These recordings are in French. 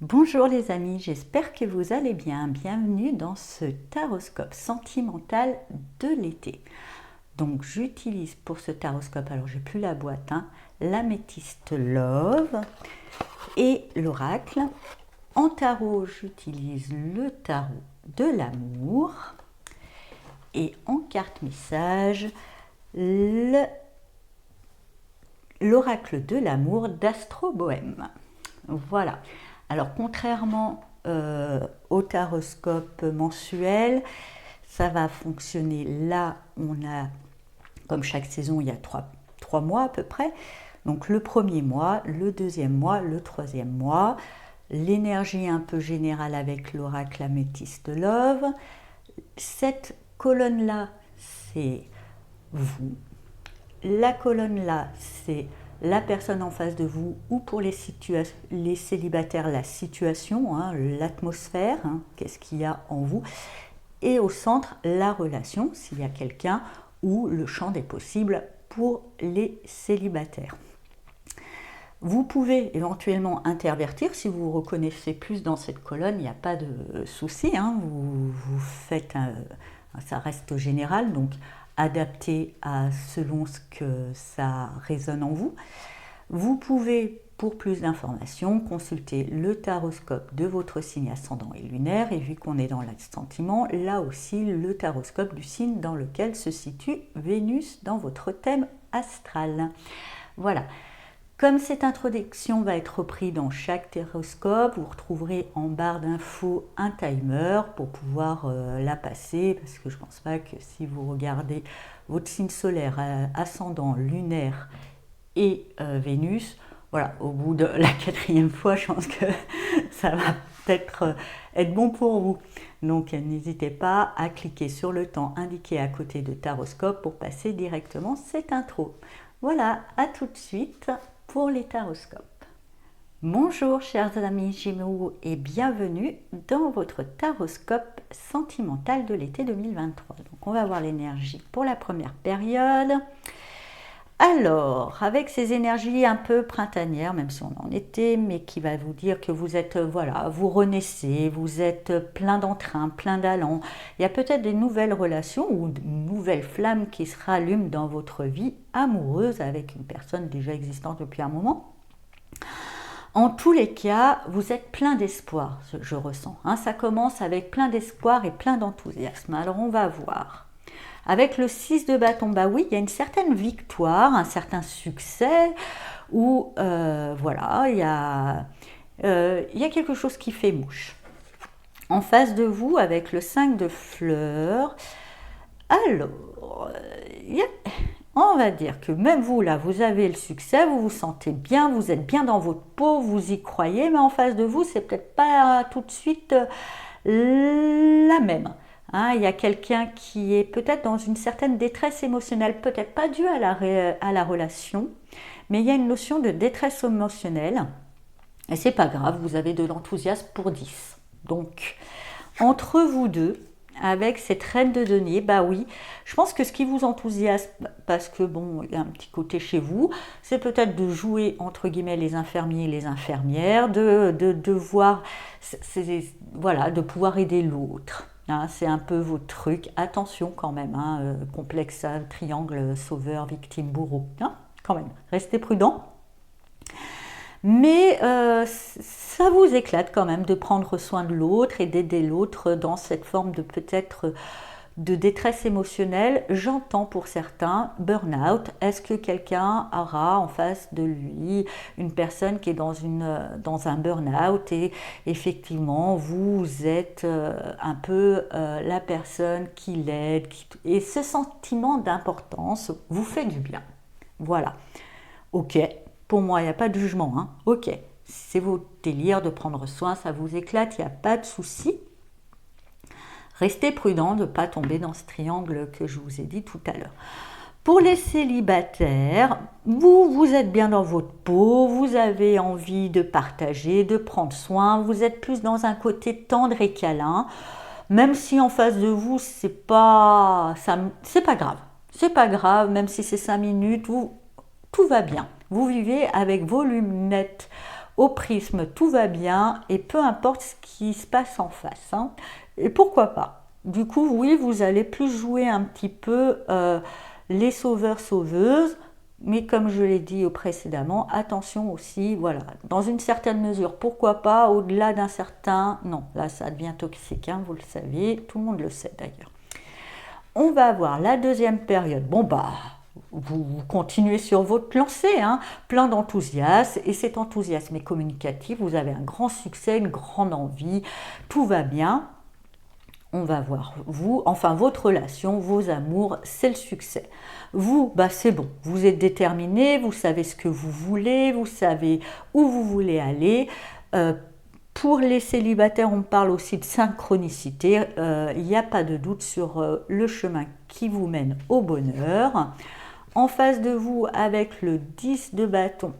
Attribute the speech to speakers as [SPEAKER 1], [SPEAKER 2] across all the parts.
[SPEAKER 1] Bonjour les amis, j'espère que vous allez bien. Bienvenue dans ce taroscope sentimental de l'été. Donc j'utilise pour ce taroscope, alors j'ai plus la boîte, l'améthyste Love et l'oracle. En tarot, j'utilise le tarot de l'amour et en carte message, l'oracle de l'amour d'Astro Bohème. Voilà. Alors contrairement au taroscope mensuel, ça va fonctionner là. On a, comme chaque saison, il y a trois mois à peu près. Donc le premier mois, le deuxième mois, le troisième mois. L'énergie un peu générale avec l'oracle améthyste Love. Cette colonne-là, c'est vous. La colonne-là, c'est la personne en face de vous, ou pour les célibataires, la situation, l'atmosphère, qu'est-ce qu'il y a en vous. Et au centre, la relation, s'il y a quelqu'un, ou le champ des possibles pour les célibataires. Vous pouvez éventuellement intervertir si vous vous reconnaissez plus dans cette colonne, il n'y a pas de souci, vous faites ça reste général, donc adapté à selon ce que ça résonne en vous. Vous pouvez, pour plus d'informations, consulter le taroscope de votre signe ascendant et lunaire, et vu qu'on est dans l'assentiment, là aussi le taroscope du signe dans lequel se situe Vénus dans votre thème astral. Voilà. Comme cette introduction va être reprise dans chaque taroscope, vous retrouverez en barre d'infos un timer pour pouvoir la passer, parce que je ne pense pas que si vous regardez votre signe solaire, ascendant, lunaire et Vénus, voilà, au bout de la quatrième fois, je pense que ça va peut-être être bon pour vous. Donc n'hésitez pas à cliquer sur le temps indiqué à côté de taroscope pour passer directement cette intro. Voilà, à tout de suite pour les taroscopes. Bonjour chers amis Gémeaux et bienvenue dans votre taroscope sentimental de l'été 2023. Donc on va voir l'énergie pour la première période. Alors, avec ces énergies un peu printanières, même si on est en été, mais qui va vous dire que vous êtes, voilà, vous renaissez, vous êtes plein d'entrain, plein d'allant. Il y a peut-être des nouvelles relations ou de nouvelles flammes qui se rallument dans votre vie amoureuse avec une personne déjà existante depuis un moment. En tous les cas, vous êtes plein d'espoir, je ressens. Ça commence avec plein d'espoir et plein d'enthousiasme. Alors, on va voir. Avec le 6 de bâton, bah oui, il y a une certaine victoire, un certain succès, où voilà, il y a quelque chose qui fait mouche. En face de vous, avec le 5 de fleurs, alors, on va dire que même vous, là, vous avez le succès, vous vous sentez bien, vous êtes bien dans votre peau, vous y croyez, mais en face de vous, c'est peut-être pas tout de suite la même. Il y a quelqu'un qui est peut-être dans une certaine détresse émotionnelle, peut-être pas due à la relation, mais il y a une notion de détresse émotionnelle. Et c'est pas grave, vous avez de l'enthousiasme pour 10. Donc, entre vous deux, avec cette reine de denier, bah oui, je pense que ce qui vous enthousiasme, parce que bon, il y a un petit côté chez vous, c'est peut-être de jouer entre guillemets les infirmiers et les infirmières, de voir, voilà, de pouvoir aider l'autre. C'est un peu votre truc. Attention quand même, complexe, triangle, sauveur, victime, bourreau. Quand même, restez prudent. Mais ça vous éclate quand même de prendre soin de l'autre et d'aider l'autre dans cette forme de peut-être de détresse émotionnelle. J'entends pour certains burn-out. Est-ce que quelqu'un aura en face de lui une personne qui est dans un burn-out et effectivement vous êtes un peu la personne qui l'aide et ce sentiment d'importance vous fait du bien. Voilà. Ok. Pour moi, il n'y a pas de jugement. Ok, c'est votre délire de prendre soin, ça vous éclate, il n'y a pas de souci. Restez prudent de ne pas tomber dans ce triangle que je vous ai dit tout à l'heure. Pour les célibataires, vous êtes bien dans votre peau, vous avez envie de partager, de prendre soin, vous êtes plus dans un côté tendre et câlin, même si en face de vous, c'est pas grave. C'est pas grave, même si c'est 5 minutes, tout va bien. Vous vivez avec vos lunettes au prisme, tout va bien, et peu importe ce qui se passe en face. Hein. Et pourquoi pas? Du coup, oui, vous allez plus jouer un petit peu les sauveurs-sauveuses, mais comme je l'ai dit précédemment, attention aussi, voilà, dans une certaine mesure, pourquoi pas, au-delà d'un certain... Non, là, ça devient toxique, hein, vous le savez, tout le monde le sait d'ailleurs. On va avoir la deuxième période. Bon, bah, vous continuez sur votre lancée, hein, plein d'enthousiasme, et cet enthousiasme est communicatif, vous avez un grand succès, une grande envie, tout va bien. On va voir vous, enfin votre relation, vos amours, c'est le succès. Vous, bah c'est bon, vous êtes déterminé, vous savez ce que vous voulez, vous savez où vous voulez aller. Pour les célibataires, on parle aussi de synchronicité. Il n'y a pas de doute sur le chemin qui vous mène au bonheur. En face de vous, avec le 10 de bâton,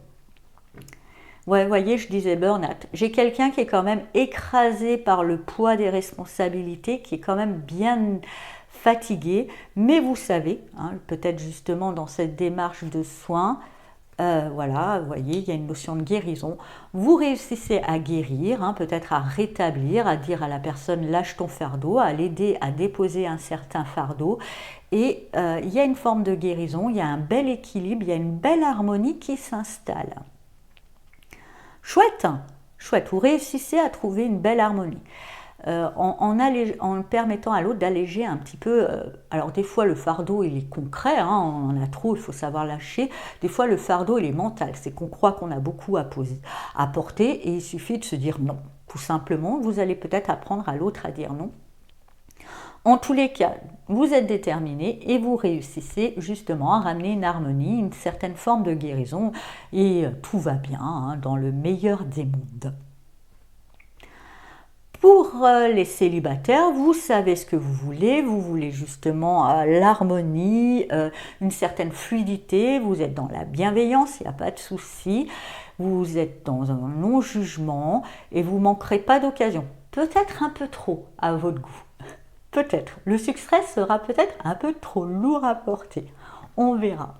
[SPEAKER 1] ouais, vous voyez, je disais burn-out. J'ai quelqu'un qui est quand même écrasé par le poids des responsabilités, qui est quand même bien fatigué. Mais vous savez, hein, peut-être justement dans cette démarche de soins, voilà, vous voyez, il y a une notion de guérison. Vous réussissez à guérir, hein, peut-être à rétablir, à dire à la personne lâche ton fardeau, à l'aider à déposer un certain fardeau. Et il y a une forme de guérison, il y a un bel équilibre, il y a une belle harmonie qui s'installe. Chouette, chouette, vous réussissez à trouver une belle harmonie. En permettant à l'autre d'alléger un petit peu. Alors des fois le fardeau il est concret, hein, on en a trop, il faut savoir lâcher. Des fois le fardeau il est mental, c'est qu'on croit qu'on a beaucoup à porter et il suffit de se dire non. Tout simplement, vous allez peut-être apprendre à l'autre à dire non. En tous les cas, vous êtes déterminé et vous réussissez justement à ramener une harmonie, une certaine forme de guérison et tout va bien, hein, dans le meilleur des mondes. Pour les célibataires, vous savez ce que vous voulez justement l'harmonie, une certaine fluidité, vous êtes dans la bienveillance, il n'y a pas de souci, vous êtes dans un non-jugement et vous ne manquerez pas d'occasion. Peut-être un peu trop à votre goût. Peut-être. Le succès sera peut-être un peu trop lourd à porter. On verra.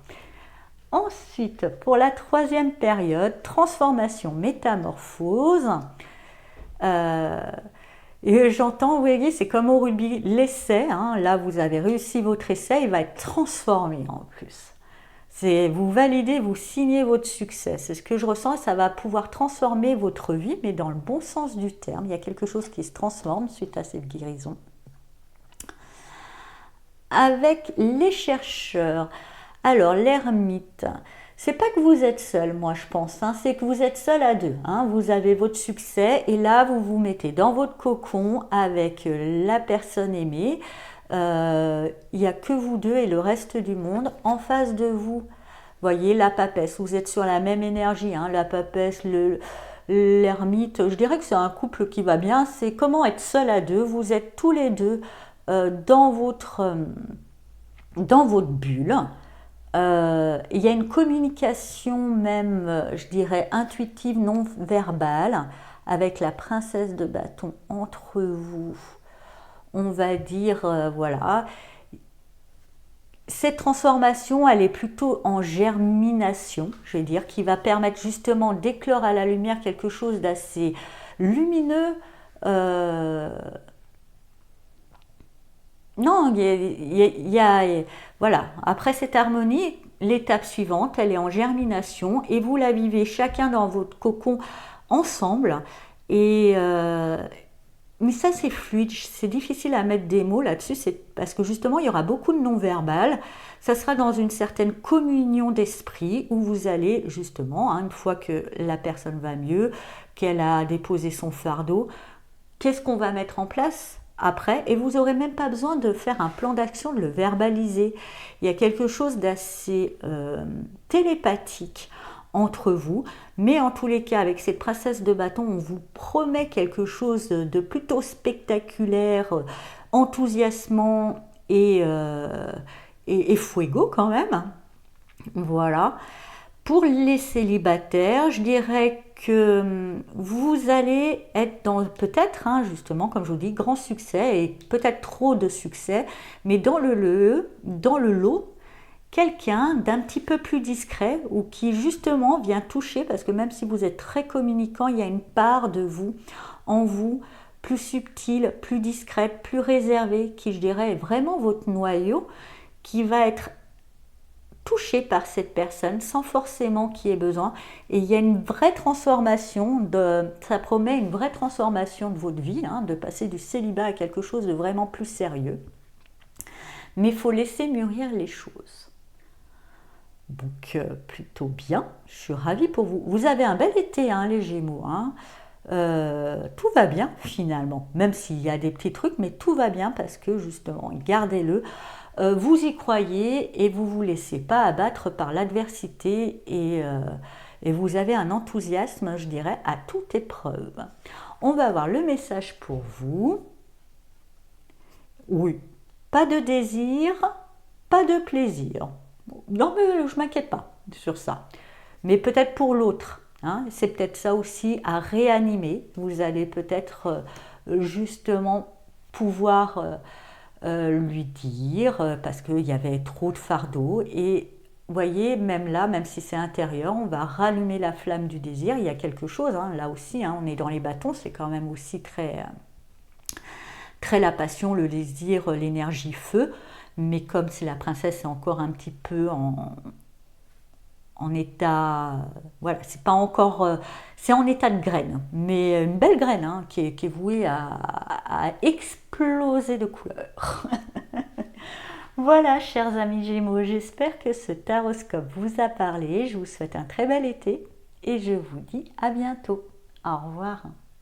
[SPEAKER 1] Ensuite, pour la troisième période, transformation, métamorphose. Et j'entends, vous voyez, c'est comme au rugby, l'essai. Hein, là, vous avez réussi votre essai, il va être transformé en plus. Vous validez, vous signez votre succès. C'est ce que je ressens et ça va pouvoir transformer votre vie, mais dans le bon sens du terme. Il y a quelque chose qui se transforme suite à cette guérison. Avec les chercheurs. Alors, l'ermite, c'est pas que vous êtes seul, moi je pense, hein, c'est que vous êtes seul à deux. Hein, vous avez votre succès et là, vous vous mettez dans votre cocon avec la personne aimée. Il n'y a que vous deux et le reste du monde. En face de vous, voyez la papesse, vous êtes sur la même énergie. Hein, la papesse, l'ermite, je dirais que c'est un couple qui va bien. C'est comment être seul à deux. Vous êtes tous les deux dans votre bulle. Il y a une communication même, je dirais, intuitive, non verbale, avec la princesse de bâton entre vous. On va dire, voilà. Cette transformation, elle est plutôt en germination, je vais dire, qui va permettre justement d'éclore à la lumière quelque chose d'assez lumineux. Non, voilà. Après cette harmonie, l'étape suivante, elle est en germination et vous la vivez chacun dans votre cocon ensemble. Mais ça, c'est fluide, c'est difficile à mettre des mots là-dessus, c'est parce que justement, il y aura beaucoup de non-verbal. Ça sera dans une certaine communion d'esprit où vous allez justement, hein, une fois que la personne va mieux, qu'elle a déposé son fardeau, qu'est-ce qu'on va mettre en place après, et vous n'aurez même pas besoin de faire un plan d'action, de le verbaliser. Il y a quelque chose d'assez télépathique entre vous, mais en tous les cas, avec cette princesse de bâton, on vous promet quelque chose de plutôt spectaculaire, enthousiasmant et fuego quand même. Voilà. Pour les célibataires, je dirais que vous allez être dans peut-être, hein, justement, comme je vous dis, grand succès et peut-être trop de succès, mais dans le lot, quelqu'un d'un petit peu plus discret ou qui justement vient toucher, parce que même si vous êtes très communicant, il y a une part de vous, en vous, plus subtile, plus discrète, plus réservée, qui je dirais est vraiment votre noyau, qui va être touché par cette personne sans forcément qu'il y ait besoin. Et il y a une vraie transformation, ça promet une vraie transformation de votre vie, de passer du célibat à quelque chose de vraiment plus sérieux. Mais il faut laisser mûrir les choses. Donc plutôt bien, je suis ravie pour vous. Vous avez un bel été, les Gémeaux. Tout va bien finalement, même s'il y a des petits trucs, mais tout va bien parce que justement, gardez-le. Vous y croyez et vous ne vous laissez pas abattre par l'adversité et vous avez un enthousiasme, je dirais, à toute épreuve. On va voir le message pour vous. Oui, pas de désir, pas de plaisir. Non, mais je ne m'inquiète pas sur ça. Mais peut-être pour l'autre. C'est peut-être ça aussi à réanimer. Vous allez peut-être justement pouvoir lui dire, parce qu'il y avait trop de fardeau. Et vous voyez, même là, même si c'est intérieur, on va rallumer la flamme du désir. Il y a quelque chose, là aussi, on est dans les bâtons, c'est quand même aussi très la passion, le désir, l'énergie feu. Mais comme c'est la princesse, c'est encore un petit peu en état, voilà, c'est pas encore, c'est en état de graine, mais une belle graine qui est vouée à exploser de couleurs. Voilà, chers amis Gémeaux, j'espère que ce taroscope vous a parlé. Je vous souhaite un très bel été et je vous dis à bientôt. Au revoir.